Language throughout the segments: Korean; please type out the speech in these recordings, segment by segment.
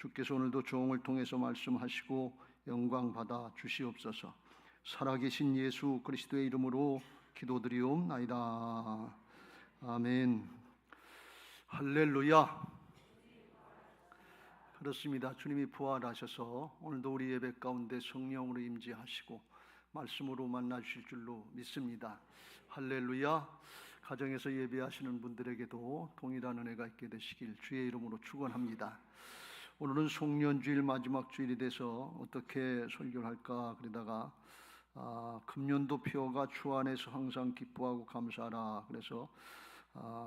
주께서 오늘도 종을 통해서 말씀하시고 영광 받아 주시옵소서. 살아계신 예수 그리스도의 이름으로 기도드리옵나이다. 아멘. 할렐루야. 그렇습니다. 주님이 부활하셔서 오늘도 우리 예배 가운데 성령으로 임재하시고 말씀으로 만나주실 줄로 믿습니다. 할렐루야. 가정에서 예배하시는 분들에게도 동일한 은혜가 있게 되시길 주의 이름으로 축원합니다. 오늘은 송년주일 마지막 주일이 돼서 어떻게 설교를 할까 그러다가 금년도 표어가 주 안에서 항상 기뻐하고 감사하라. 그래서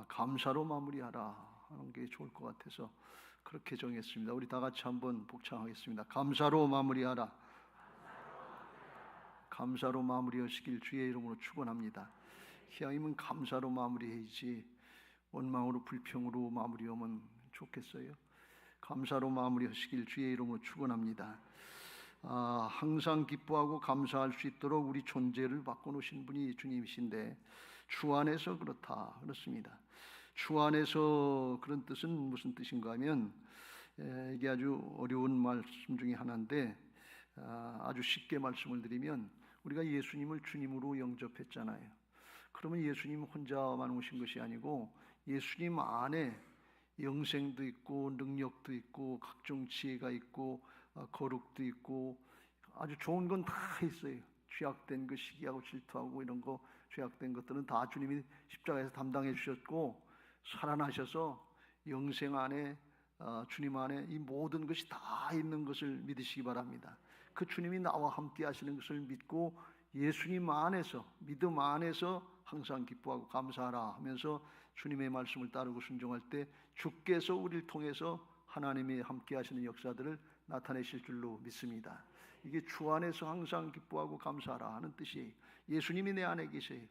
감사로 마무리하라 하는 게 좋을 것 같아서 그렇게 정했습니다. 우리 다 같이 한번 복창하겠습니다. 감사로 마무리하라. 감사로 마무리하시길 주의 이름으로 축원합니다. 기왕이면 감사로 마무리해야지 원망으로 불평으로 마무리하면 좋겠어요. 감사로 마무리하시길 주의 이름으로 축원합니다. 항상 기뻐하고 감사할 수 있도록 우리 존재를 바꿔놓으신 분이 주님이신데 주 안에서 그렇습니다. 주 안에서 그런 뜻은 무슨 뜻인가 하면 이게 아주 어려운 말씀 중에 하나인데 아주 쉽게 말씀을 드리면 우리가 예수님을 주님으로 영접했잖아요. 그러면 예수님 혼자만 오신 것이 아니고 예수님 안에 영생도 있고 능력도 있고 각종 지혜가 있고 거룩도 있고 아주 좋은 건 다 있어요. 죄악된 거 시기하고 질투하고 이런 거 죄악된 것들은 다 주님이 십자가에서 담당해 주셨고 살아나셔서 영생 안에 주님 안에 이 모든 것이 다 있는 것을 믿으시기 바랍니다. 그 주님이 나와 함께 하시는 것을 믿고 예수님 안에서 믿음 안에서 항상 기뻐하고 감사하라 하면서 주님의 말씀을 따르고 순종할 때 주께서 우리를 통해서 하나님이 함께 하시는 역사들을 나타내실 줄로 믿습니다. 이게 주 안에서 항상 기뻐하고 감사하라 하는 뜻이에요. 예수님이 내 안에 계세요.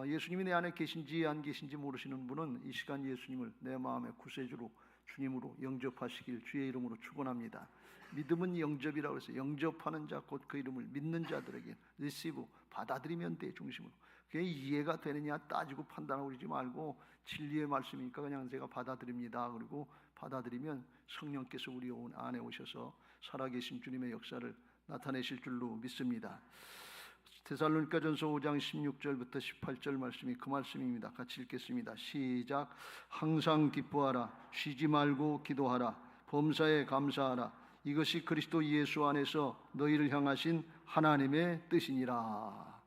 예수님이 내 안에 계신지 안 계신지 모르시는 분은 이 시간 예수님을 내 마음의 구세주로 주님으로 영접하시길 주의 이름으로 축원합니다. 믿음은 영접이라고 해서 영접하는 자 곧 그 이름을 믿는 자들에게 receive 받아들이면 돼 중심으로. 그게 이해가 되느냐 따지고 판단하고 그러지 말고 진리의 말씀이니까 그냥 제가 받아들입니다. 그리고 받아들이면 성령께서 우리 안에 오셔서 살아계신 주님의 역사를 나타내실 줄로 믿습니다. 데살로니가전서 5장 16절부터 18절 말씀이 그 말씀입니다. 같이 읽겠습니다. 시작. 항상 기뻐하라. 쉬지 말고 기도하라. 범사에 감사하라. 이것이 그리스도 예수 안에서 너희를 향하신 하나님의 뜻이니라.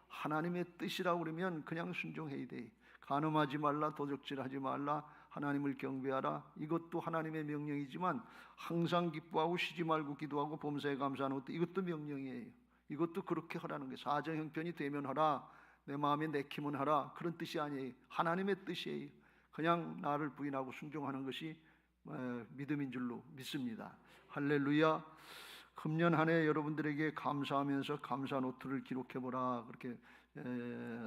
하나님의 뜻이라고 그러면 그냥 순종해야 돼. 간음하지 말라, 도적질하지 말라, 하나님을 경배하라. 이것도 하나님의 명령이지만 항상 기뻐하고 쉬지 말고 기도하고 범사에 감사하는 것도 이것도 명령이에요. 이것도 그렇게 하라는 거예요. 사정 형편이 되면 하라, 내 마음에 내키면 하라, 그런 뜻이 아니에요. 하나님의 뜻이에요. 그냥 나를 부인하고 순종하는 것이 믿음인 줄로 믿습니다. 할렐루야. 금년 한 해 여러분들에게 감사하면서 감사 노트를 기록해보라 그렇게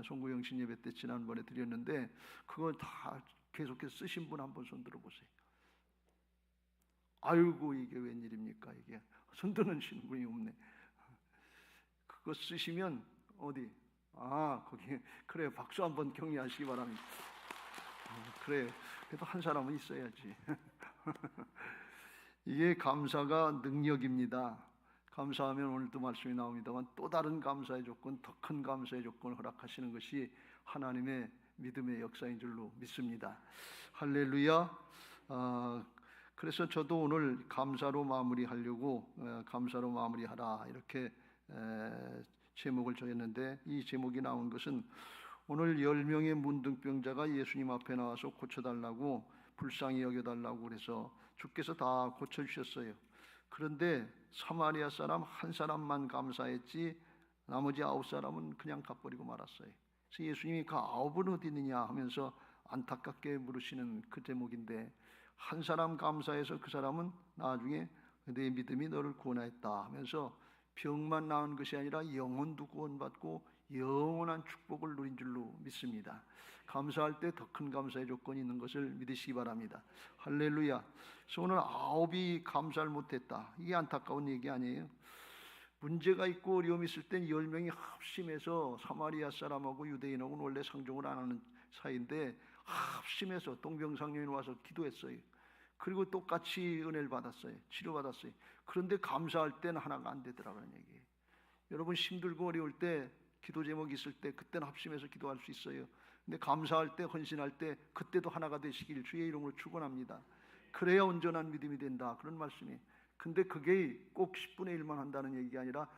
송구영신 예배 때 지난번에 드렸는데 그걸 다 계속해서 쓰신 분 한번 손 들어보세요. 아이고 이게 웬일입니까? 이게 손 드는 분이 없네. 그거 쓰시면 어디? 거기 그래 박수 한번 격려하시기 바랍니다. 그래 그래도 한 사람은 있어야지. 이게 감사가 능력입니다. 감사하면 오늘도 말씀이 나옵니다만 또 다른 감사의 조건, 더 큰 감사의 조건을 허락하시는 것이 하나님의 믿음의 역사인 줄로 믿습니다. 할렐루야. 그래서 저도 오늘 감사로 마무리하려고 감사로 마무리하라 이렇게 제목을 정했는데 이 제목이 나온 것은 오늘 10명의 문둥병자가 예수님 앞에 나와서 고쳐달라고 불쌍히 여겨달라고 그래서 주께서 다 고쳐주셨어요. 그런데 사마리아 사람 한 사람만 감사했지 나머지 9사람은 그냥 가버리고 말았어요. 그래서 예수님이 그 9은 어디 있느냐 하면서 안타깝게 물으시는 그 제목인데 한 사람 감사해서 그 사람은 나중에 내 믿음이 너를 구원하였다 하면서 병만 나은 것이 아니라 영혼도 구원받고 영원한 축복을 누린 줄로 믿습니다. 감사할 때 더 큰 감사의 조건이 있는 것을 믿으시기 바랍니다. 할렐루야. 그래서 오늘 9이 감사를 못했다. 이게 안타까운 얘기 아니에요. 문제가 있고 어려움이 있을 땐 10명이 합심해서 사마리아 사람하고 유대인하고는 원래 상종을 안 하는 사이인데 합심해서 동병상련이 와서 기도했어요. 그리고 똑같이 은혜를 받았어요. 치료받았어요. 그런데 감사할 때는 하나가 안 되더라고요. 얘기예요. 여러분 힘들고 어려울 때 기도 제목이 있을 때 그때는 합심해서 기도할 수 있어요. 근데 감사할 때 헌신할 때 그때도 하나가 되시길 주의 이름으로 축원합니다. 그래야 온전한 믿음이 된다. 그런 말씀이. 근데 그게 꼭 10분의 1만 한다는 얘기가 아니라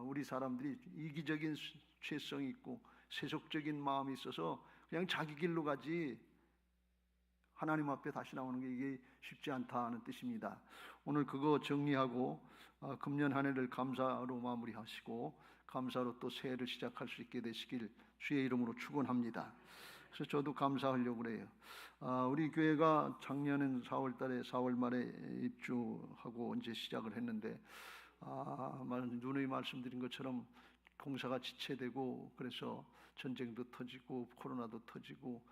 우리 사람들이 이기적인 죄성이 있고 세속적인 마음이 있어서 그냥 자기 길로 가지 하나님 앞에 다시 나오는 게 이게 쉽지 않다는 뜻입니다. 오늘 그거 정리하고 금년 한 해를 감사로 마무리하시고 감사로 또 새해를 시작할 수 있게 되시길 주의 이름으로 축원합니다. 그래서 저도 감사하려고 그래요. 우리 교회가 작년엔 4월 말에 입주하고 이제 시작을 했는데 누누이 말씀드린 것처럼 봉사가 지체되고 그래서 전쟁도 터지고 코로나도 터지고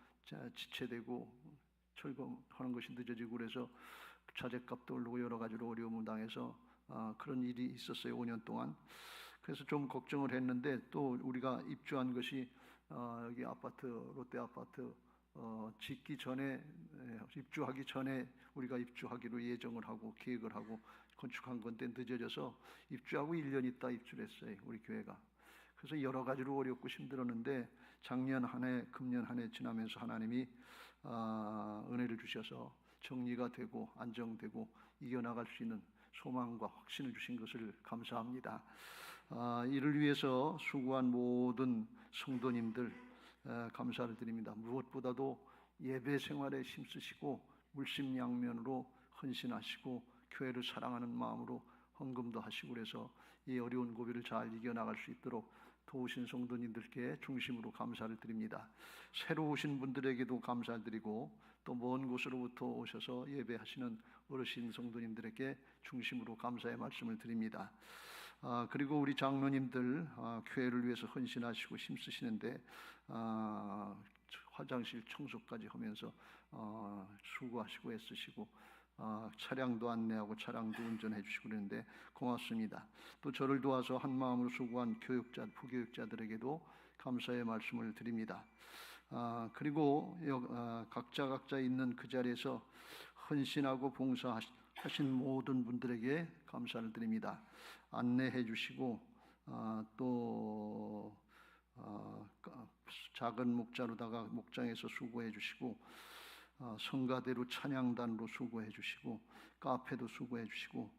지체되고 철거하는 것이 늦어지고 그래서 자재값도 오르고 여러 가지로 어려움을 당해서 그런 일이 있었어요. 5년 동안. 그래서 좀 걱정을 했는데 또 우리가 입주한 것이 여기 아파트 롯데 아파트 짓기 전에 입주하기 전에 우리가 입주하기로 예정을 하고 계획을 하고 건축한 건데 늦어져서 입주하고 1년 있다 입주를 했어요. 우리 교회가. 그래서 여러 가지로 어렵고 힘들었는데 작년 한 해, 금년 한 해 지나면서 하나님이 은혜를 주셔서 정리가 되고 안정되고 이겨나갈 수 있는 소망과 확신을 주신 것을 감사합니다. 이를 위해서 수고한 모든 성도님들 감사를 드립니다. 무엇보다도 예배 생활에 힘쓰시고 물심양면으로 헌신하시고 교회를 사랑하는 마음으로 헌금도 하시고 그래서 이 어려운 고비를 잘 이겨나갈 수 있도록 도우신 성도님들께 중심으로 감사를 드립니다. 새로 오신 분들에게도 감사를 드리고 또 먼 곳으로부터 오셔서 예배하시는 어르신 성도님들에게 중심으로 감사의 말씀을 드립니다. 그리고 우리 장로님들 교회를 위해서 헌신하시고 힘쓰시는데 화장실 청소까지 하면서 수고하시고 애쓰시고 차량도 안내하고 차량도 운전해 주시고 그러는데 고맙습니다. 또 저를 도와서 한 마음으로 수고한 교육자, 부교육자들에게도 감사의 말씀을 드립니다. 그리고 각자 있는 그 자리에서 헌신하고 봉사하신 모든 분들에게 감사를 드립니다. 안내해 주시고 또 작은 목자로다가 목장에서 수고해 주시고 성가대로 찬양단으로 수고해 주시고 카페도 수고해 주시고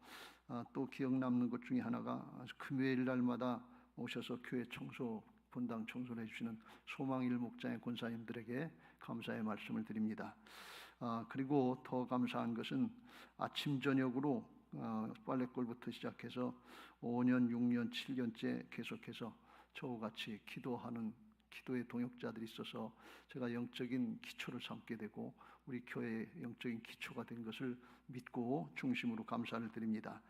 또 기억 남는 것 중에 하나가 금요일 날마다 오셔서 교회 청소 본당 청소를 해주시는 소망일 목장의 권사님들에게 감사의 말씀을 드립니다. 그리고 더 감사한 것은 아침 저녁으로 빨래골부터 시작해서 5년, 6년, 7년째 계속해서 저와 같이 기도하는 기도의 동역자들이 있어서 제가 영적인 기초를 삼게 되고 우리 교회의 영적인 기초가 된 것을 믿고 중심으로 감사를 드립니다.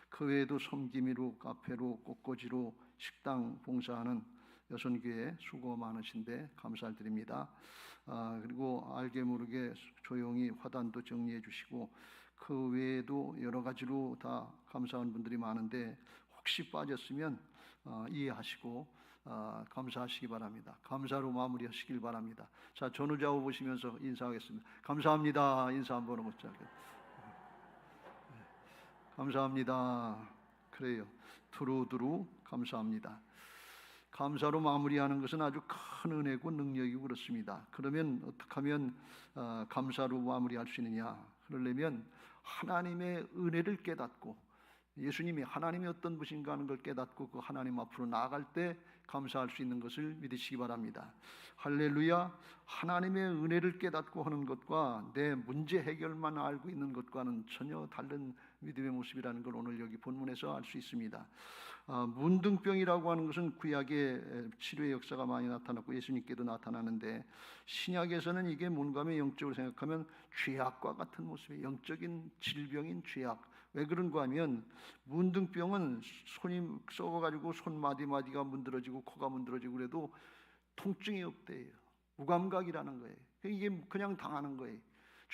그 외에도 섬김이로 카페로 꽃꽂이로 식당 봉사하는 여선교회 수고 많으신데 감사를 드립니다. 그리고 알게 모르게 조용히 화단도 정리해 주시고 그 외에도 여러 가지로 다 감사한 분들이 많은데 혹시 빠졌으면 이해하시고 감사하시기 바랍니다. 감사로 마무리하시길 바랍니다. 자, 전후좌우 보시면서 인사하겠습니다. 감사합니다. 인사 한번 하고 시작해요. 감사합니다. 그래요. 두루두루 감사합니다. 감사로 마무리하는 것은 아주 큰 은혜고 능력이고 그렇습니다. 그러면 어떻게 하면 감사로 마무리할 수 있느냐? 그러려면 하나님의 은혜를 깨닫고 예수님이 하나님이 어떤 분인가 하는 걸 깨닫고 그 하나님 앞으로 나아갈 때 감사할 수 있는 것을 믿으시기 바랍니다. 할렐루야. 하나님의 은혜를 깨닫고 하는 것과 내 문제 해결만 알고 있는 것과는 전혀 다른 믿음의 모습이라는 걸 오늘 여기 본문에서 알 수 있습니다. 문둥병이라고 하는 것은 구약의 치료의 역사가 많이 나타났고 예수님께도 나타나는데 신약에서는 이게 뭔가 하면 영적으로 생각하면 죄악과 같은 모습이에요. 영적인 질병인 죄악. 왜 그런가 하면 문둥병은 손이 썩어가지고 손 마디마디가 문드러지고 코가 문드러지고 그래도 통증이 없대요. 무감각이라는 거예요. 이게 그냥 당하는 거예요.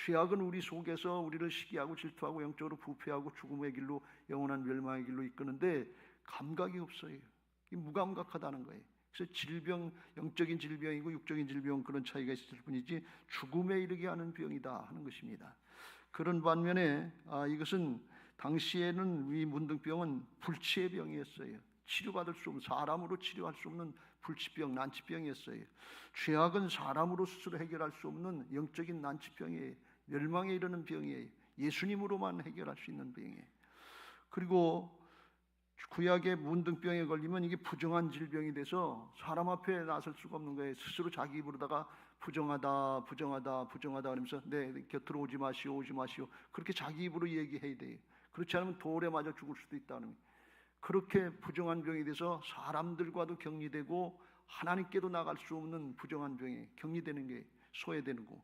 죄악은 우리 속에서 우리를 시기하고 질투하고 영적으로 부패하고 죽음의 길로 영원한 멸망의 길로 이끄는데 감각이 없어요. 무감각하다는 거예요. 그래서 질병, 영적인 질병이고 육적인 질병 그런 차이가 있을 뿐이지 죽음에 이르게 하는 병이다 하는 것입니다. 그런 반면에 이것은 당시에는 이 문둥병은 불치의 병이었어요. 치료받을 수 없는, 사람으로 치료할 수 없는 불치병, 난치병이었어요. 죄악은 사람으로 스스로 해결할 수 없는 영적인 난치병이에요. 멸망에 이르는 병이에요. 예수님으로만 해결할 수 있는 병이에요. 그리고 구약의 문둥병에 걸리면 이게 부정한 질병이 돼서 사람 앞에 나설 수가 없는 거예요. 스스로 자기 입으로다가 부정하다 그러면서 내 곁으로 오지 마시오 그렇게 자기 입으로 얘기해야 돼요. 그렇지 않으면 돌에 맞아 죽을 수도 있다는 거예요. 그렇게 부정한 병이 돼서 사람들과도 격리되고 하나님께도 나갈 수 없는 부정한 병이 격리되는 게 소외되는 거.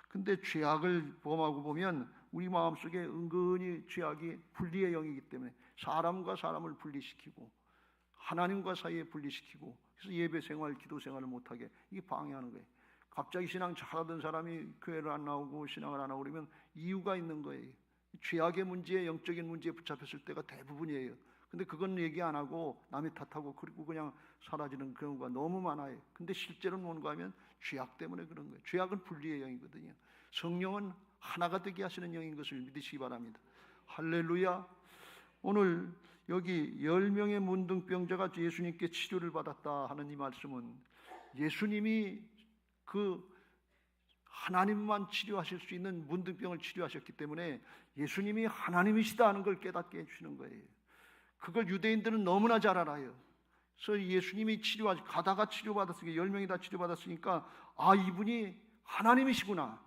근데 죄악을 범하고 보면 우리 마음속에 은근히 죄악이 분리의 영이기 때문에 사람과 사람을 분리시키고 하나님과 사이에 분리시키고, 그래서 예배 생활, 기도 생활을 못하게 이게 방해하는 거예요. 갑자기 신앙 잘하던 사람이 교회를 안 나오고 신앙을 안 하고 그러면 이유가 있는 거예요. 죄악의 문제에, 영적인 문제에 붙잡혔을 때가 대부분이에요. 근데 그건 얘기 안 하고 남의 탓하고 그리고 그냥 사라지는 경우가 너무 많아요. 근데 실제로는 뭔가 하면 죄악 때문에 그런 거예요. 죄악은 분리의 영이거든요. 성령은 하나가 되게 하시는 영인 것을 믿으시기 바랍니다. 할렐루야. 오늘 여기 10명의 문둥병자가 예수님께 치료를 받았다 하는 이 말씀은 예수님이 그 하나님만 치료하실 수 있는 문둥병을 치료하셨기 때문에 예수님이 하나님이시다 하는 걸 깨닫게 해주시는 거예요. 그걸 유대인들은 너무나 잘 알아요. 그래서 예수님이 가다가 치료받았으니까 10명이 다 치료받았으니까 이분이 하나님이시구나.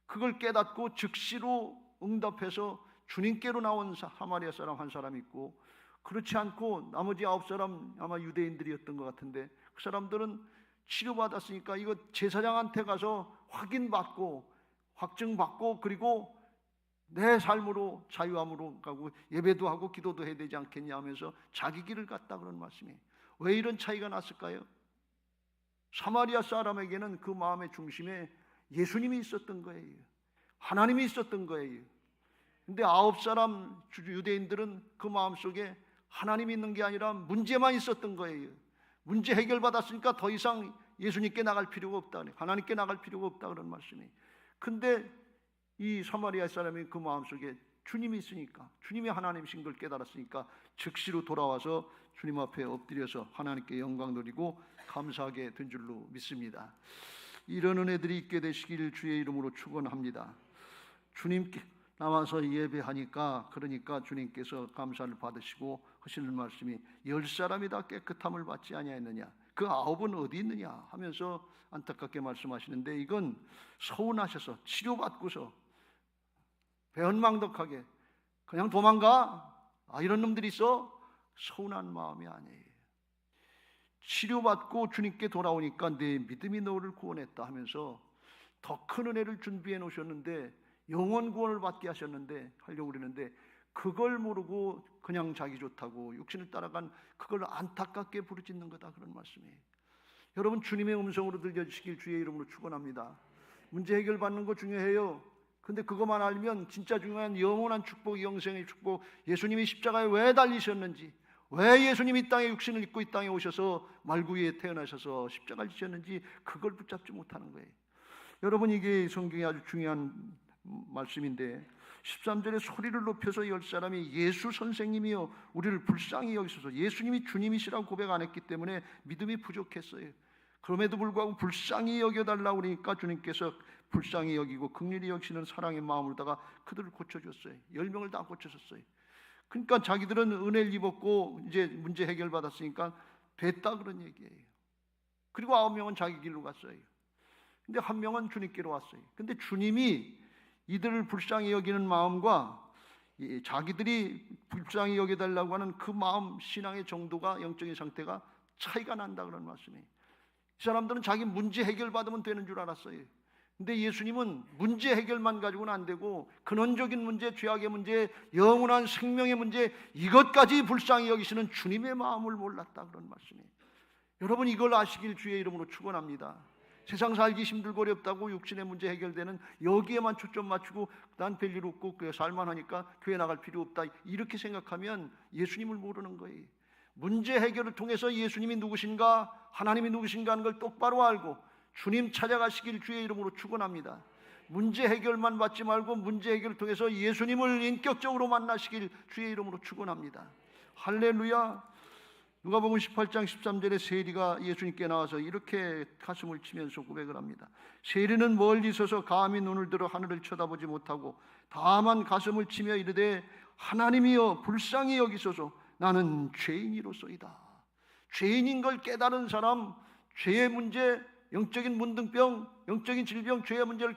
그걸 깨닫고 즉시로 응답해서 주님께로 나온 사마리아 사람 한 사람이 있고, 그렇지 않고 나머지 9사람 아마 유대인들이었던 것 같은데 그 사람들은 치료받았으니까 이거 제사장한테 가서 확인받고 확증받고 그리고 내 삶으로 자유함으로 가고 예배도 하고 기도도 해야 되지 않겠냐 하면서 자기 길을 갔다 그런 말씀이에요. 왜 이런 차이가 났을까요? 사마리아 사람에게는 그 마음의 중심에 예수님이 있었던 거예요. 하나님이 있었던 거예요. 근데 9사람 유대인들은 그 마음속에 하나님이 있는 게 아니라 문제만 있었던 거예요. 문제 해결받았으니까 더 이상 예수님께 나갈 필요가 없다, 하나님께 나갈 필요가 없다 그런 말씀이에요. 근데 이 사마리아 사람이 그 마음속에 주님이 있으니까, 주님이 하나님이신 걸 깨달았으니까 즉시로 돌아와서 주님 앞에 엎드려서 하나님께 영광 돌리고 감사하게 된 줄로 믿습니다. 이런 은혜들이 있게 되시길 주의 이름으로 축원합니다. 주님께 나와서 예배하니까, 그러니까 주님께서 감사를 받으시고 하시는 말씀이 10사람이 다 깨끗함을 받지 아니하였느냐, 그 9은 어디 있느냐 하면서 안타깝게 말씀하시는데, 이건 서운하셔서 치료받고서 배은망덕하게 그냥 도망가, 이런 놈들이 있어, 서운한 마음이 아니에요. 치료받고 주님께 돌아오니까 내 믿음이 너를 구원했다 하면서 더 큰 은혜를 준비해 놓으셨는데, 영원 구원을 받게 하려고 그러는데 그걸 모르고 그냥 자기 좋다고 육신을 따라간 그걸 안타깝게 부르짖는 거다 그런 말씀이에요. 여러분, 주님의 음성으로 들려주시길 주의 이름으로 축원합니다. 문제 해결받는 거 중요해요. 근데 그것만 알면 진짜 중요한 영원한 축복, 영생의 축복, 예수님이 십자가에 왜 달리셨는지, 왜 예수님이 이 땅에 육신을 입고 이 땅에 오셔서 말구이에 태어나셔서 십자가를 지셨는지 그걸 붙잡지 못하는 거예요. 여러분, 이게 성경의 아주 중요한 말씀인데 13절에 소리를 높여서 10사람이 예수 선생님이여 우리를 불쌍히 여기소서, 예수님이 주님이시라고 고백 안 했기 때문에 믿음이 부족했어요. 그럼에도 불구하고 불쌍히 여겨달라고 그러니까 주님께서 불쌍히 여기고 긍휼히 여기시는 사랑의 마음으로다가 그들을 고쳐줬어요. 10명을 다 고쳐줬어요. 그러니까 자기들은 은혜를 입었고 이제 문제 해결받았으니까 됐다 그런 얘기예요. 그리고 9명은 자기 길로 갔어요. 근데 1명은 주님께로 왔어요. 근데 주님이 이들을 불쌍히 여기는 마음과 자기들이 불쌍히 여겨달라고 하는 그 마음, 신앙의 정도가, 영적인 상태가 차이가 난다 그런 말씀이에요. 이 사람들은 자기 문제 해결받으면 되는 줄 알았어요. 근데 예수님은 문제 해결만 가지고는 안 되고 근원적인 문제, 죄악의 문제, 영원한 생명의 문제, 이것까지 불쌍히 여기시는 주님의 마음을 몰랐다 그런 말씀이에요. 여러분, 이걸 아시길 주의 이름으로 축원합니다. 세상 살기 힘들고 어렵다고 육신의 문제 해결되는 여기에만 초점 맞추고 난 별일 없고 살만하니까 교회 나갈 필요 없다, 이렇게 생각하면 예수님을 모르는 거예요. 문제 해결을 통해서 예수님이 누구신가, 하나님이 누구신가 하는 걸 똑바로 알고 주님 찾아가시길 주의 이름으로 축원합니다. 문제 해결만 받지 말고 문제 해결을 통해서 예수님을 인격적으로 만나시길 주의 이름으로 축원합니다. 할렐루야. 누가복음 18장 13절에 세리가 예수님께 나와서 이렇게 가슴을 치면서 고백을 합니다. 세리는 멀리 서서 감히 눈을 들어 하늘을 쳐다보지 못하고 다만 가슴을 치며 이르되 하나님이여 불쌍히 여기소서 나는 죄인이로소이다. 죄인인 걸 깨달은 사람, 죄의 문제, 영적인 문둥병, 영적인 질병, 죄의 문제를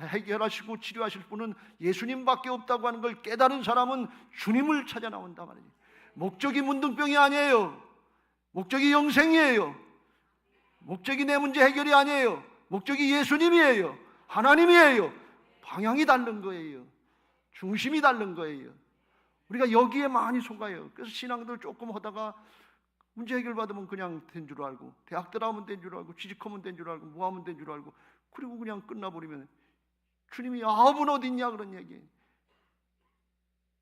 해결하시고 치료하실 분은 예수님밖에 없다고 하는 걸 깨달은 사람은 주님을 찾아 나온다 말이에요. 목적이 문둥병이 아니에요. 목적이 영생이에요. 목적이 내 문제 해결이 아니에요. 목적이 예수님이에요. 하나님이에요. 방향이 다른 거예요. 중심이 다른 거예요. 우리가 여기에 많이 속아요. 그래서 신앙들 조금 하다가 문제 해결 받으면 그냥 된 줄 알고, 대학 들어가면 된 줄 알고, 취직하면 된 줄 알고, 뭐 하면 된 줄 알고, 그리고 그냥 끝나버리면 주님이 아합은 어디 있냐 그런 얘기예요.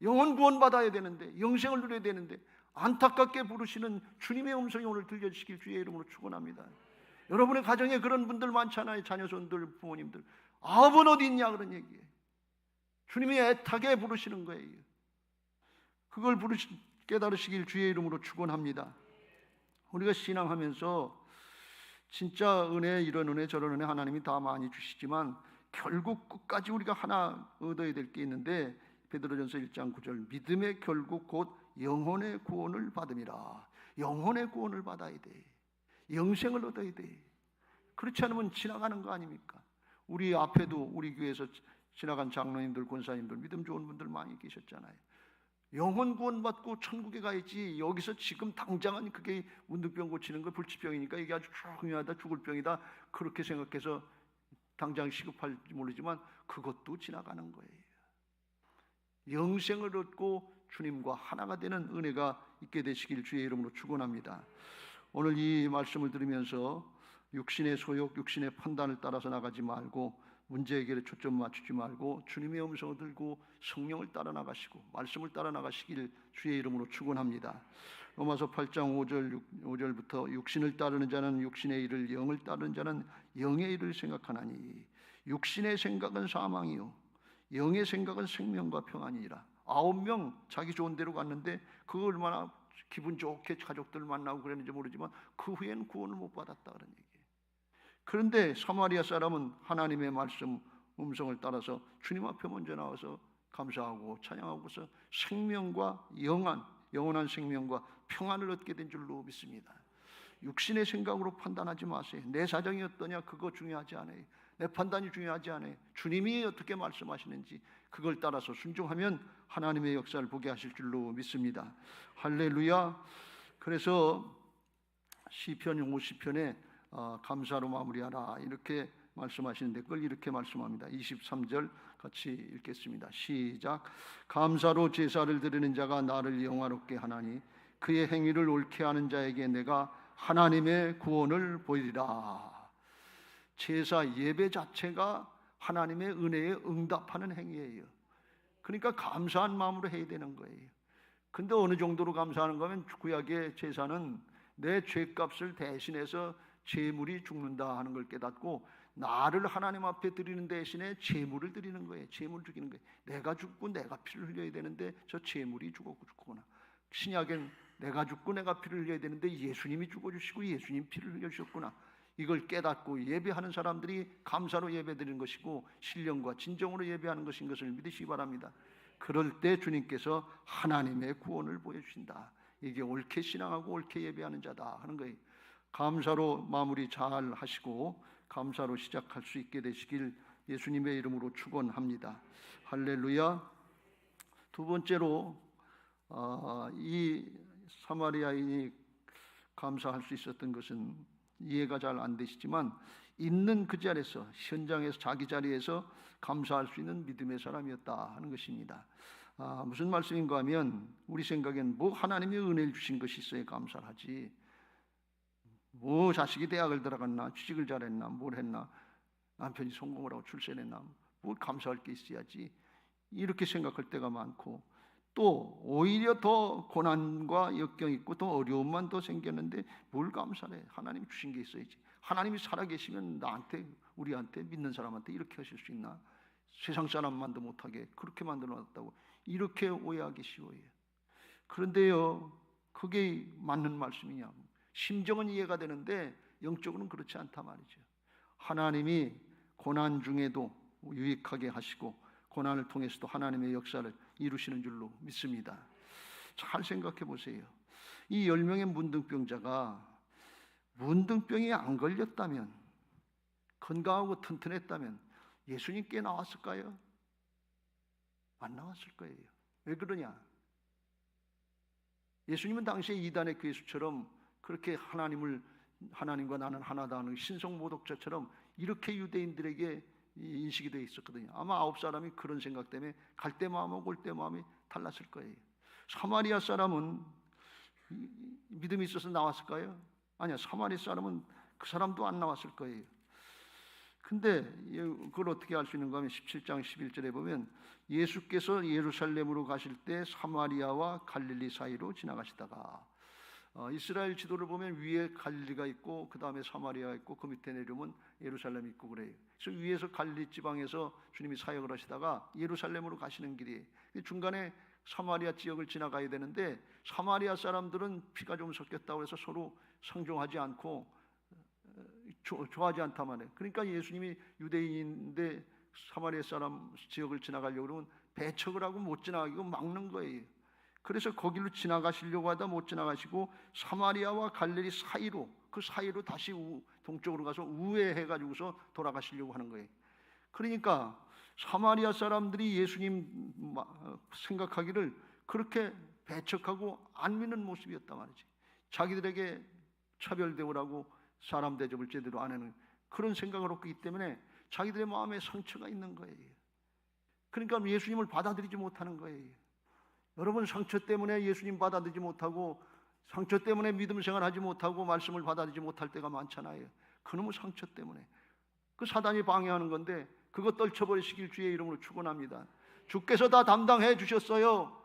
영혼 구원 받아야 되는데, 영생을 누려야 되는데 안타깝게 부르시는 주님의 음성이 오늘 들려주시길 주의 이름으로 축원합니다. 여러분의 가정에 그런 분들 많잖아요. 자녀손들, 부모님들. 아합은 어디 있냐 그런 얘기예요. 주님이 애타게 부르시는 거예요. 그걸 깨달으시길 주의 이름으로 축원합니다. 우리가 신앙하면서 진짜 은혜, 이런 은혜 저런 은혜 하나님이 다 많이 주시지만 결국 끝까지 우리가 하나 얻어야 될 게 있는데, 베드로전서 1장 9절 믿음의 결국 곧 영혼의 구원을 받음이라. 영혼의 구원을 받아야 돼. 영생을 얻어야 돼. 그렇지 않으면 지나가는 거 아닙니까? 우리 앞에도 우리 교회에서 지나간 장로님들, 권사님들, 믿음 좋은 분들 많이 계셨잖아요. 영혼 구원 받고 천국에 가야지, 여기서 지금 당장은 그게 문둥병 고치는 거 불치병이니까 이게 아주 중요하다, 죽을 병이다 그렇게 생각해서 당장 시급할지 모르지만 그것도 지나가는 거예요. 영생을 얻고 주님과 하나가 되는 은혜가 있게 되시길 주의 이름으로 축원합니다. 오늘 이 말씀을 들으면서 육신의 소욕, 육신의 판단을 따라서 나가지 말고 문제 해결에 초점 맞추지 말고 주님의 음성을 들고 성령을 따라 나가시고 말씀을 따라 나가시길 주의 이름으로 축원합니다. 로마서 8장 5절부터 육신을 따르는 자는 육신의 일을, 영을 따르는 자는 영의 일을 생각하나니 육신의 생각은 사망이요 영의 생각은 생명과 평안이니라. 9명 자기 좋은 데로 갔는데 그거 얼마나 기분 좋게 가족들 만나고 그랬는지 모르지만 그 후에는 구원을 못 받았다 그런 얘기예요. 그런데 사마리아 사람은 하나님의 말씀 음성을 따라서 주님 앞에 먼저 나와서 감사하고 찬양하고서 생명과 영원한 생명과 평안을 얻게 된 줄로 믿습니다. 육신의 생각으로 판단하지 마세요. 내 사정이 어떠냐 그거 중요하지 않아요. 내 판단이 중요하지 않아요. 주님이 어떻게 말씀하시는지 그걸 따라서 순종하면 하나님의 역사를 보게 하실 줄로 믿습니다. 할렐루야. 그래서 시편 50편에 감사로 마무리하라 이렇게 말씀하시는데 그걸 이렇게 말씀합니다. 23절 같이 읽겠습니다. 시작. 감사로 제사를 드리는 자가 나를 영화롭게 하나니 그의 행위를 옳게 하는 자에게 내가 하나님의 구원을 보이리라. 제사 예배 자체가 하나님의 은혜에 응답하는 행위예요. 그러니까 감사한 마음으로 해야 되는 거예요. 근데 어느 정도로 감사하는 거면 구약의 제사는 내 죄값을 대신해서 제물이 죽는다 하는 걸 깨닫고 나를 하나님 앞에 드리는 대신에 제물을 드리는 거예요. 제물을 죽이는 거예요. 내가 죽고 내가 피를 흘려야 되는데 저 제물이 죽었구나. 신약엔 내가 죽고 내가 피를 흘려야 되는데 예수님이 죽어주시고 예수님 피를 흘려주셨구나. 이걸 깨닫고 예배하는 사람들이 감사로 예배드리는 것이고 신령과 진정으로 예배하는 것인 것을 믿으시기 바랍니다. 그럴 때 주님께서 하나님의 구원을 보여주신다. 이게 옳게 신앙하고 옳게 예배하는 자다 하는 거예요. 감사로 마무리 잘 하시고 감사로 시작할 수 있게 되시길 예수님의 이름으로 축원합니다. 할렐루야. 두 번째로 이 사마리아인이 감사할 수 있었던 것은 이해가 잘 안 되시지만 있는 그 자리에서 현장에서 자기 자리에서 감사할 수 있는 믿음의 사람이었다 하는 것입니다. 무슨 말씀인가 하면 우리 생각엔 뭐 하나님이 은혜를 주신 것이 있어야 감사를 하지, 뭐 자식이 대학을 들어갔나 취직을 잘했나 뭘 했나 남편이 성공을 하고 출세했나 뭘 감사할 게 있어야지 이렇게 생각할 때가 많고, 또 오히려 더 고난과 역경이 있고 더 어려움만 더 생겼는데 뭘 감사해. 하나님이 주신 게 있어야지. 하나님이 살아계시면 나한테 우리한테 믿는 사람한테 이렇게 하실 수 있나? 세상 사람만도 못하게 그렇게 만들어놨다고 이렇게 오해하기 쉬워요. 그런데요, 그게 맞는 말씀이냐? 심정은 이해가 되는데 영적으로는 그렇지 않단 말이죠. 하나님이 고난 중에도 유익하게 하시고 고난을 통해서도 하나님의 역사를 이루시는 줄로 믿습니다. 잘 생각해 보세요. 이 10명의 문둥병자가 문둥병이 안 걸렸다면, 건강하고 튼튼했다면 예수님께 나왔을까요? 안 나왔을 거예요. 왜 그러냐? 예수님은 당시에 이단의 괴수처럼 그렇게 하나님과 나는 하나다 하는 신성 모독자처럼 이렇게 유대인들에게 인식이 되어 있었거든요. 아마 9사람이 그런 생각 때문에 갈 때 마음하고 올 때 마음이 달랐을 거예요. 사마리아 사람은 믿음이 있어서 나왔을까요? 아니야. 사마리아 사람은 그 사람도 안 나왔을 거예요. 근데 그걸 어떻게 알 수 있는가 하면 17장 11절에 보면 예수께서 예루살렘으로 가실 때 사마리아와 갈릴리 사이로 지나가시다가, 이스라엘 지도를 보면 위에 갈릴리가 있고 그 다음에 사마리아가 있고 그 밑에 내려오면 예루살렘이 있고 그래요. 그래서 위에서 갈릴리 지방에서 주님이 사역을 하시다가 예루살렘으로 가시는 길이에요. 중간에 사마리아 지역을 지나가야 되는데 사마리아 사람들은 피가 좀 섞였다고 해서 서로 상종하지 않고 좋아하지 않단 말이에요. 그러니까 예수님이 유대인인데 사마리아 사람 지역을 지나가려고 그러면 배척을 하고 못 지나가고 막는 거예요. 그래서 거기로 지나가시려고 하다 못 지나가시고 사마리아와 갈릴리 사이로, 그 사이로 다시 동쪽으로 가서 우회해가지고서 돌아가시려고 하는 거예요. 그러니까 사마리아 사람들이 예수님 생각하기를 그렇게 배척하고 안 믿는 모습이었단 말이지. 자기들에게 차별 대우라고 사람 대접을 제대로 안 하는 그런 생각을 갖기 때문에 자기들의 마음에 상처가 있는 거예요. 그러니까 예수님을 받아들이지 못하는 거예요. 여러분, 상처 때문에 예수님 받아들이지 못하고 상처 때문에 믿음 생활하지 못하고 말씀을 받아들이지 못할 때가 많잖아요. 그놈의 상처 때문에. 그 사단이 방해하는 건데 그거 떨쳐버리시길 주의 이름으로 축원합니다. 주께서 다 담당해 주셨어요.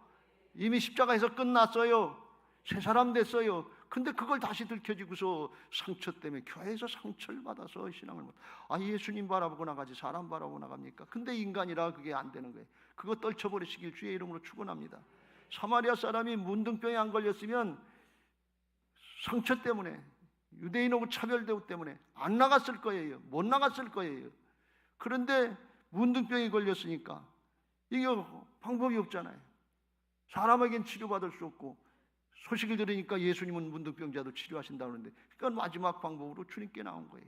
이미 십자가에서 끝났어요. 새 사람 됐어요. 근데 그걸 다시 들켜지고서 상처 때문에 교회에서 상처를 받아서 신앙을 못. 예수님 바라보고 나가지 사람 바라보고 나갑니까? 근데 인간이라 그게 안 되는 거예요. 그거 떨쳐버리시길 주의 이름으로 축원합니다. 사마리아 사람이 문둥병에 안 걸렸으면 상처 때문에 유대인하고 차별 대우 때문에 안 나갔을 거예요. 못 나갔을 거예요. 그런데 문둥병이 걸렸으니까 이게 방법이 없잖아요. 사람에겐 치료받을 수 없고 소식을 들으니까 예수님은 문둥병자도 치료하신다고 하는데, 그러니까 마지막 방법으로 주님께 나온 거예요.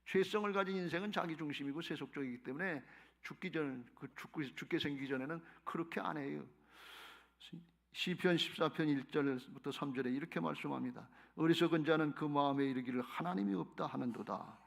죄성을 가진 인생은 자기 중심이고 세속적이기 때문에 죽게 생기기 전에는 그렇게 안 해요. 시편 14편 1절부터 3절에 이렇게 말씀합니다. 어리석은 자는 그 마음에 이르기를 하나님이 없다 하는도다.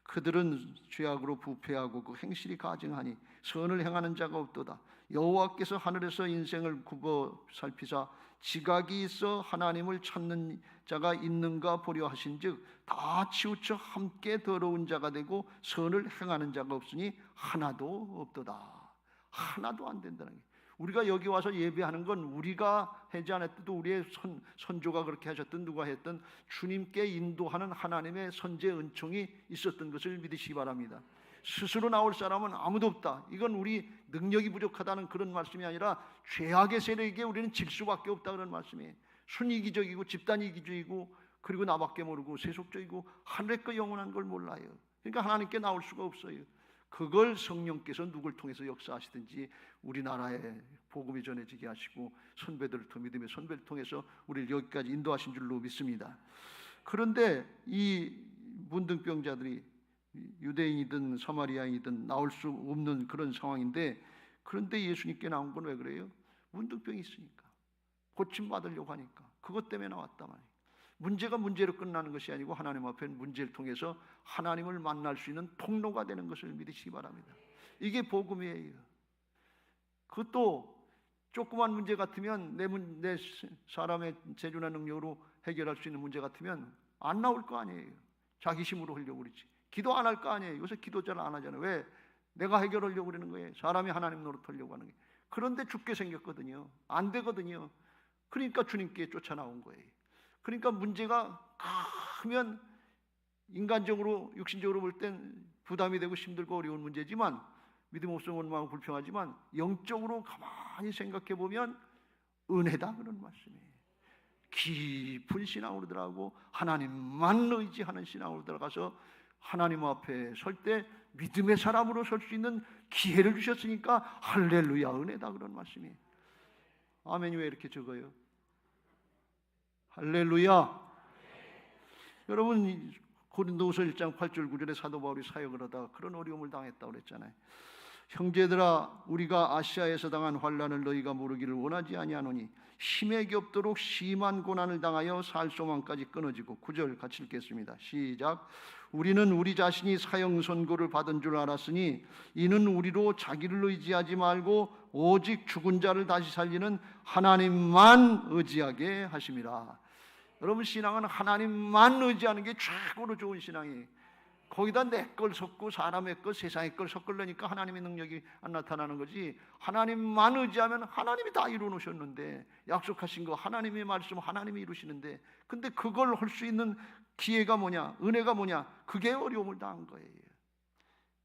그들은 죄악으로 부패하고 그 행실이 가증하니 선을 행하는 자가 없도다. 여호와께서 하늘에서 인생을 굽어 살피사 지각이 있어 하나님을 찾는 자가 있는가 보려 하신즉 다 치우쳐 함께 더러운 자가 되고 선을 행하는 자가 없으니 하나도 없도다. 하나도 안 된다는 거예요. 우리가 여기 와서 예배하는 건 우리가 하지 않았던, 우리의 선조가 그렇게 하셨던, 누가 했던 주님께 인도하는 하나님의 선제 은총이 있었던 것을 믿으시기 바랍니다. 스스로 나올 사람은 아무도 없다. 이건 우리 능력이 부족하다는 그런 말씀이 아니라 죄악의 세력에게 우리는 질 수밖에 없다 그런 말씀이에요. 순이기적이고 집단이기적이고 그리고 나밖에 모르고 세속적이고 하늘의 거 영원한 걸 몰라요. 그러니까 하나님께 나올 수가 없어요. 그걸 성령께서 누굴 통해서 역사하시든지 우리나라에 복음이 전해지게 하시고 선배들을 통해 믿음의 선배를 통해서 우리를 여기까지 인도하신 줄로 믿습니다. 그런데 이 문둥병자들이 유대인이든 사마리아인이든 나올 수 없는 그런 상황인데, 그런데 예수님께 나온 건 왜 그래요? 문둥병이 있으니까, 고침받으려고 하니까, 그것 때문에 나왔단 말이에요. 문제가 문제로 끝나는 것이 아니고 하나님 앞에 문제를 통해서 하나님을 만날 수 있는 통로가 되는 것을 믿으시기 바랍니다. 이게 복음이에요. 그것도 조그만 문제 같으면 내 사람의 재주나 능력으로 해결할 수 있는 문제 같으면 안 나올 거 아니에요. 자기 힘으로 하려고 그러지. 기도 안 할 거 아니에요. 요새 기도 잘 안 하잖아요. 왜? 내가 해결하려고 그러는 거예요. 사람이 하나님 노릇하려고 하는 거예요. 그런데 죽게 생겼거든요. 안 되거든요. 그러니까 주님께 쫓아나온 거예요. 그러니까 문제가 크면 인간적으로 육신적으로 볼 땐 부담이 되고 힘들고 어려운 문제지만, 믿음 없으면 원망하고 불평하지만, 영적으로 가만히 생각해 보면 은혜다 그런 말씀이에요. 깊은 신앙으로 들어가고 하나님만 의지하는 신앙으로 들어가서 하나님 앞에 설 때 믿음의 사람으로 설 수 있는 기회를 주셨으니까 할렐루야 은혜다 그런 말씀이에요. 아멘이 왜 이렇게 적어요? 할렐루야. 여러분 고린도후서 1장 8절 9절에 사도 바울이 사역을 하다가 그런 어려움을 당했다고 그랬잖아요. 형제들아, 우리가 아시아에서 당한 환난을 너희가 모르기를 원하지 아니하노니 힘에게 없도록 심한 고난을 당하여 살 소망까지 끊어지고. 9절 같이 읽겠습니다. 시작. 우리는 우리 자신이 사형 선고를 받은 줄 알았으니 이는 우리로 자기를 의지하지 말고 오직 죽은 자를 다시 살리는 하나님만 의지하게 하심이라. 여러분, 신앙은 하나님만 의지하는 게 최고로 좋은 신앙이에요. 거기다 내 걸 섞고 사람의 것, 세상의 걸 섞으려니까 하나님의 능력이 안 나타나는 거지. 하나님만 의지하면 하나님이 다 이루어 놓으셨는데, 약속하신 거 하나님의 말씀 하나님이 이루시는데, 근데 그걸 할 수 있는 기회가 뭐냐, 은혜가 뭐냐, 그게 어려움을 당한 거예요.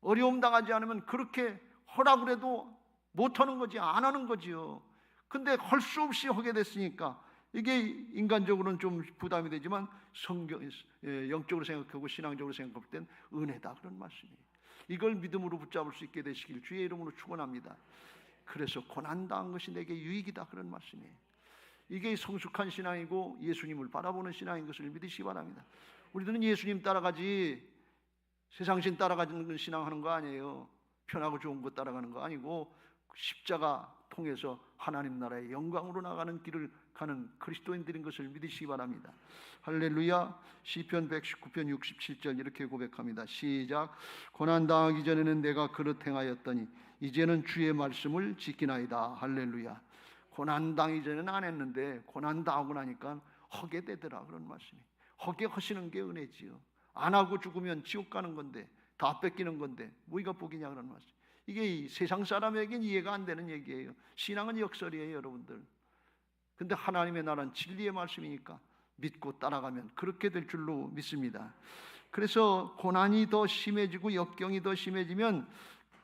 어려움 당하지 않으면 그렇게 하라고 해도 못하는 거지, 안 하는 거지요. 근데 할 수 없이 하게 됐으니까 이게 인간적으로는 좀 부담이 되지만 영적으로 생각하고 신앙적으로 생각할 땐 은혜다 그런 말씀이에요. 이걸 믿음으로 붙잡을 수 있게 되시길 주의 이름으로 축원합니다. 그래서 고난당한 것이 내게 유익이다 그런 말씀이에요. 이게 성숙한 신앙이고 예수님을 바라보는 신앙인 것을 믿으시기 바랍니다. 우리들은 예수님 따라가지 세상신 따라가는 신앙하는 거 아니에요. 편하고 좋은 거 따라가는 거 아니고 십자가 통해서 하나님 나라의 영광으로 나가는 길을 가는 그리스도인들인 것을 믿으시기 바랍니다. 할렐루야. 시편 119편 67절 이렇게 고백합니다. 시작. 고난당하기 전에는 내가 그릇 행하였더니 이제는 주의 말씀을 지키나이다. 할렐루야. 고난당하기 전에는 안 했는데 고난당하고 나니까 하게 되더라 그런 말씀이. 하게 하시는 게 은혜지요. 안 하고 죽으면 지옥 가는 건데, 다 뺏기는 건데 뭐가 복이냐 그런 말씀. 이게 세상 사람에겐 이해가 안 되는 얘기예요. 신앙은 역설이에요 여러분들. 근데 하나님의 나라는 진리의 말씀이니까 믿고 따라가면 그렇게 될 줄로 믿습니다. 그래서 고난이 더 심해지고 역경이 더 심해지면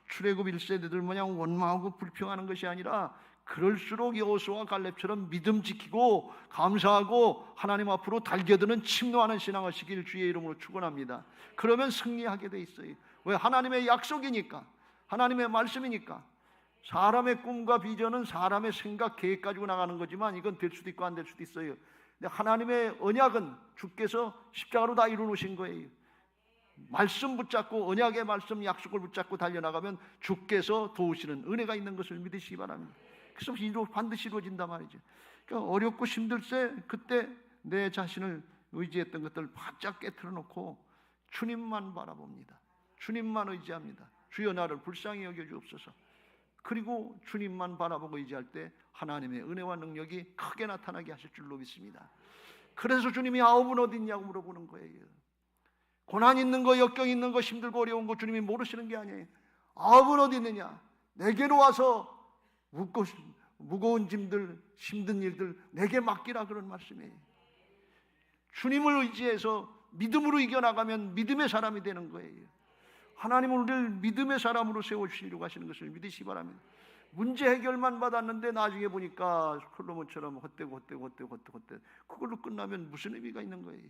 출애굽 1세대들 모양 원망하고 불평하는 것이 아니라 그럴수록 여호수아와 갈렙처럼 믿음 지키고 감사하고 하나님 앞으로 달겨드는 침노하는 신앙을 하시길 주의 이름으로 축원합니다. 그러면 승리하게 돼 있어요. 왜? 하나님의 약속이니까, 하나님의 말씀이니까. 사람의 꿈과 비전은 사람의 생각, 계획 가지고 나가는 거지만 이건 될 수도 있고 안 될 수도 있어요. 근데 하나님의 언약은 주께서 십자가로 다 이루어 놓으신 거예요. 말씀 붙잡고, 언약의 말씀 약속을 붙잡고 달려나가면 주께서 도우시는 은혜가 있는 것을 믿으시기 바랍니다. 그래서 반드시 이루어진단 말이죠. 그러니까 어렵고 힘들 때 그때 내 자신을 의지했던 것들을 바짝 깨트려 놓고 주님만 바라봅니다. 주님만 의지합니다. 주여 나를 불쌍히 여겨주옵소서. 그리고 주님만 바라보고 의지할 때 하나님의 은혜와 능력이 크게 나타나게 하실 줄로 믿습니다. 그래서 주님이 아홉은 어디 있냐고 물어보는 거예요. 고난 있는 거, 역경 있는 거, 힘들고 어려운 거 주님이 모르시는 게 아니에요. 아홉은 어디 있느냐? 내게로 와서 무거운 짐들, 힘든 일들 내게 맡기라 그런 말씀이에요. 주님을 의지해서 믿음으로 이겨나가면 믿음의 사람이 되는 거예요. 하나님은 우리를 믿음의 사람으로 세워주시려고 하시는 것을 믿으시기 바랍니다. 문제 해결만 받았는데 나중에 보니까 솔로몬처럼 헛되고 그걸로 끝나면 무슨 의미가 있는 거예요?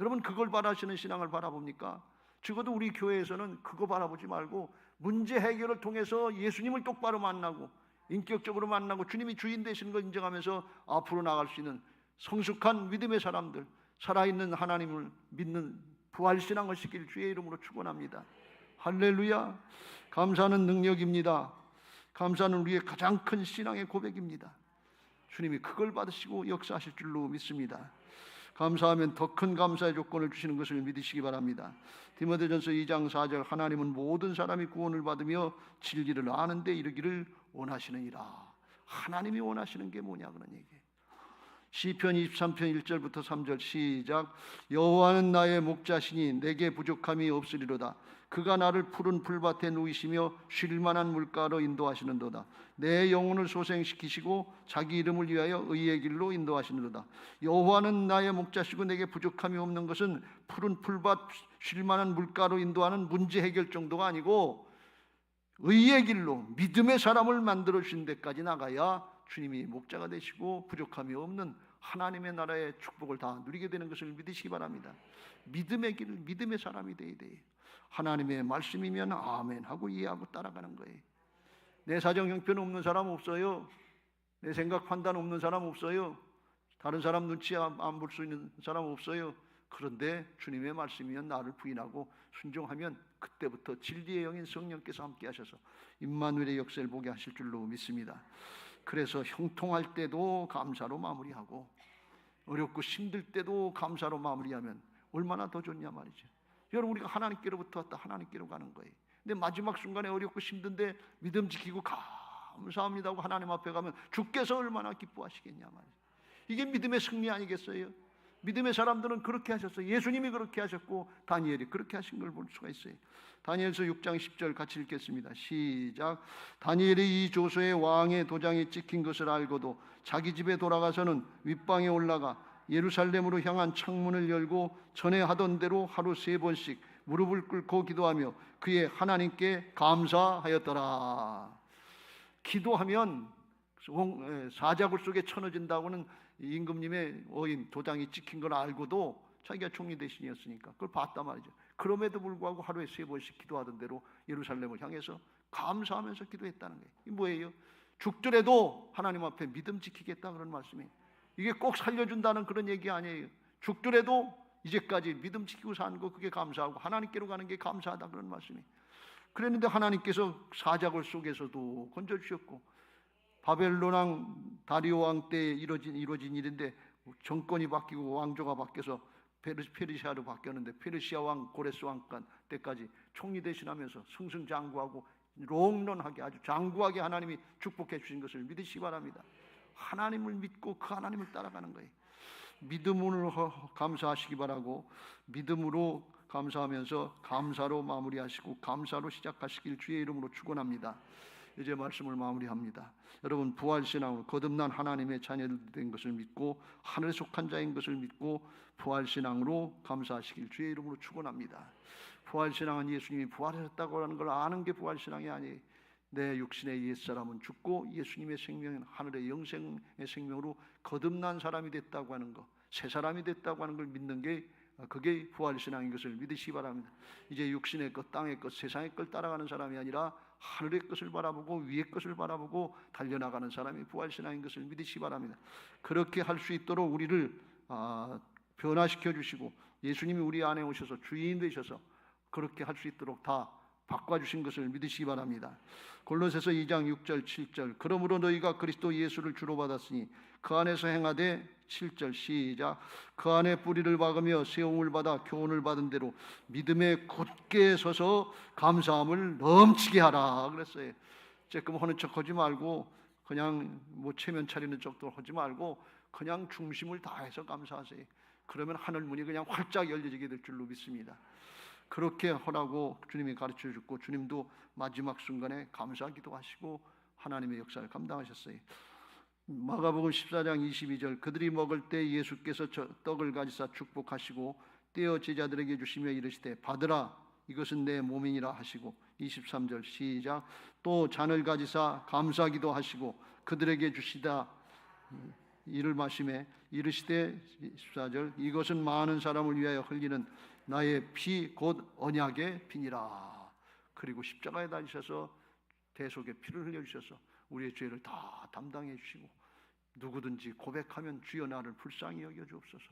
여러분, 그걸 바라시는 신앙을 바라봅니까? 적어도 우리 교회에서는 그거 바라보지 말고 문제 해결을 통해서 예수님을 똑바로 만나고 인격적으로 만나고 주님이 주인 되시는 걸 인정하면서 앞으로 나갈 수 있는 성숙한 믿음의 사람들, 살아있는 하나님을 믿는 부활신앙을 시킬 주의 이름으로 축원합니다. 할렐루야. 감사는 능력입니다. 감사는 우리의 가장 큰 신앙의 고백입니다. 주님이 그걸 받으시고 역사하실 줄로 믿습니다. 감사하면 더 큰 감사의 조건을 주시는 것을 믿으시기 바랍니다. 디모데전서 2장 4절 하나님은 모든 사람이 구원을 받으며 진리를 아는 데 이르기를 원하시느니라. 하나님이 원하시는 게 뭐냐 그런 얘기예요. 시편 23편 1절부터 3절 시작. 여호와는 나의 목자시니 내게 부족함이 없으리로다. 그가 나를 푸른 풀밭에 누이시며 쉴 만한 물가로 인도하시는도다. 내 영혼을 소생시키시고 자기 이름을 위하여 의의 길로 인도하시는도다. 여호와는 나의 목자시고 내게 부족함이 없는 것은 푸른 풀밭 쉴 만한 물가로 인도하는 문제 해결 정도가 아니고 의의 길로 믿음의 사람을 만들어 주신 데까지 나가야 주님이 목자가 되시고 부족함이 없는 하나님의 나라의 축복을 다 누리게 되는 것을 믿으시기 바랍니다. 믿음의 길, 믿음의 사람이 되어야 돼요. 하나님의 말씀이면 아멘 하고 이해하고 따라가는 거예요. 내 사정 형편 없는 사람 없어요. 내 생각 판단 없는 사람 없어요. 다른 사람 눈치 안 볼 수 있는 사람 없어요. 그런데 주님의 말씀이면 나를 부인하고 순종하면 그때부터 진리의 영인 성령께서 함께 하셔서 임마누엘의 역사를 보게 하실 줄로 믿습니다. 그래서 형통할 때도 감사로 마무리하고 어렵고 힘들 때도 감사로 마무리하면 얼마나 더 좋냐 말이죠. 여러분, 우리가 하나님께로부터 왔다 하나님께로 가는 거예요. 근데 마지막 순간에 어렵고 힘든데 믿음 지키고 감사합니다 하고 하나님 앞에 가면 주께서 얼마나 기뻐하시겠냐 말이죠. 이게 믿음의 승리 아니겠어요? 믿음의 사람들은 그렇게 하셨어요. 예수님이 그렇게 하셨고 다니엘이 그렇게 하신 걸 볼 수가 있어요. 다니엘서 6장 10절 같이 읽겠습니다. 시작. 다니엘이 이 조서에 왕의 도장이 찍힌 것을 알고도 자기 집에 돌아가서는 윗방에 올라가 예루살렘으로 향한 창문을 열고 전에 하던 대로 하루 3번씩 무릎을 꿇고 기도하며 그의 하나님께 감사하였더라. 기도하면 사자굴 속에 쳐넣어진다고는 임금님의 어인 도장이 찍힌 걸 알고도 자기가 총리 대신이었으니까 그걸 봤단 말이죠. 그럼에도 불구하고 하루에 3번씩 기도하던 대로 예루살렘을 향해서 감사하면서 기도했다는 거예요. 이게 뭐예요? 죽더라도 하나님 앞에 믿음 지키겠다 그런 말씀이에요. 이게 꼭 살려준다는 그런 얘기 아니에요. 죽더라도 이제까지 믿음 지키고 사는 거 그게 감사하고 하나님께로 가는 게 감사하다 그런 말씀이에요. 그랬는데 하나님께서 사자굴 속에서도 건져주셨고 바벨론 왕 다리오 왕 때 이루어진 일인데 정권이 바뀌고 왕조가 바뀌어서 페르시아로 바뀌었는데 페르시아 왕 고레스 왕 때까지 총리 대신하면서 승승장구하고 롱런하게 아주 장구하게 하나님이 축복해 주신 것을 믿으시기 바랍니다. 하나님을 믿고 그 하나님을 따라가는 거예요. 믿음으로 감사하시기 바라고 믿음으로 감사하면서 감사로 마무리하시고 감사로 시작하시길 주의 이름으로 축원합니다. 이제 말씀을 마무리합니다. 여러분, 부활신앙으로 거듭난 하나님의 자녀들 된 것을 믿고 하늘에 속한 자인 것을 믿고 부활신앙으로 감사하시길 주의 이름으로 축원합니다. 부활신앙은 예수님이 부활하셨다고 하는 걸 아는 게 부활신앙이 아니에요. 내 육신의 옛사람은 죽고 예수님의 생명은 하늘의 영생의 생명으로 거듭난 사람이 됐다고 하는 것, 새 사람이 됐다고 하는 걸 믿는 게 그게 부활신앙인 것을 믿으시기 바랍니다. 이제 육신의 것, 땅의 것, 세상의 걸 따라가는 사람이 아니라 하늘의 것을 바라보고 위의 것을 바라보고 달려나가는 사람이 부활신앙인 것을 믿으시기 바랍니다. 그렇게 할 수 있도록 우리를 변화시켜 주시고 예수님이 우리 안에 오셔서 주인 되셔서 그렇게 할 수 있도록 다 바꿔주신 것을 믿으시기 바랍니다. 골로새서 2장 6절 7절 그러므로 너희가 그리스도 예수를 주로 받았으니 그 안에서 행하되 7절 시작 그 안에 뿌리를 박으며 세움을 받아 교훈을 받은 대로 믿음에 굳게 서서 감사함을 넘치게 하라 그랬어요. 조금 하는 척 하지 말고 그냥 뭐 체면 차리는 척도 하지 말고 그냥 중심을 다해서 감사하세요. 그러면 하늘문이 그냥 활짝 열려지게 될 줄로 믿습니다. 그렇게 하라고 주님이 가르쳐 주셨고 주님도 마지막 순간에 감사하기도 하시고 하나님의 역사를 감당하셨어요. 마가복음 14장 22절 그들이 먹을 때 예수께서 떡을 가지사 축복하시고 떼어 제자들에게 주시며 이르시되 받으라 이것은 내 몸이니라 하시고 23절 시작 또 잔을 가지사 감사하기도 하시고 그들에게 주시다 이를 마시매 이르시되 14절 이것은 많은 사람을 위하여 흘리는 나의 피 곧 언약의 피니라. 그리고 십자가에 달리셔서 대속의 피를 흘려주셔서 우리의 죄를 다 담당해 주시고 누구든지 고백하면 주여 나를 불쌍히 여겨 주옵소서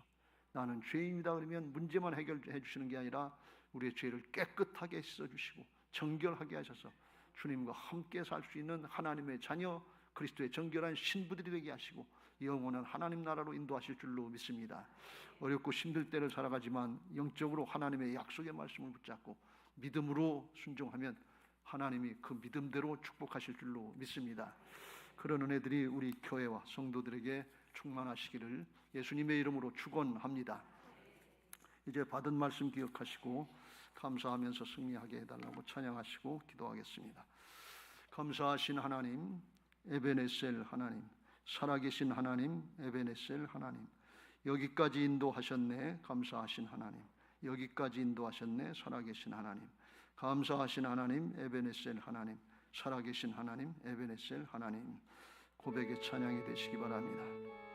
나는 죄인이다 그러면 문제만 해결해 주시는 게 아니라 우리의 죄를 깨끗하게 씻어주시고 정결하게 하셔서 주님과 함께 살 수 있는 하나님의 자녀 그리스도의 정결한 신부들이 되게 하시고 영원한 하나님 나라로 인도하실 줄로 믿습니다. 어렵고 힘들 때를 살아가지만 영적으로 하나님의 약속의 말씀을 붙잡고 믿음으로 순종하면 하나님이 그 믿음대로 축복하실 줄로 믿습니다. 그런 은혜들이 우리 교회와 성도들에게 충만하시기를 예수님의 이름으로 축원합니다. 이제 받은 말씀 기억하시고 감사하면서 승리하게 해달라고 찬양하시고 기도하겠습니다. 감사하신 하나님, 에베네셀 하나님, 살아계신 하나님, 에베네셀 하나님, 여기까지 인도하셨네. 감사하신 하나님, 여기까지 인도하셨네. 살아계신 하나님, 감사하신 하나님, 에베네셀 하나님, 살아계신 하나님, 에베네셀 하나님, 고백의 찬양이 되시기 바랍니다.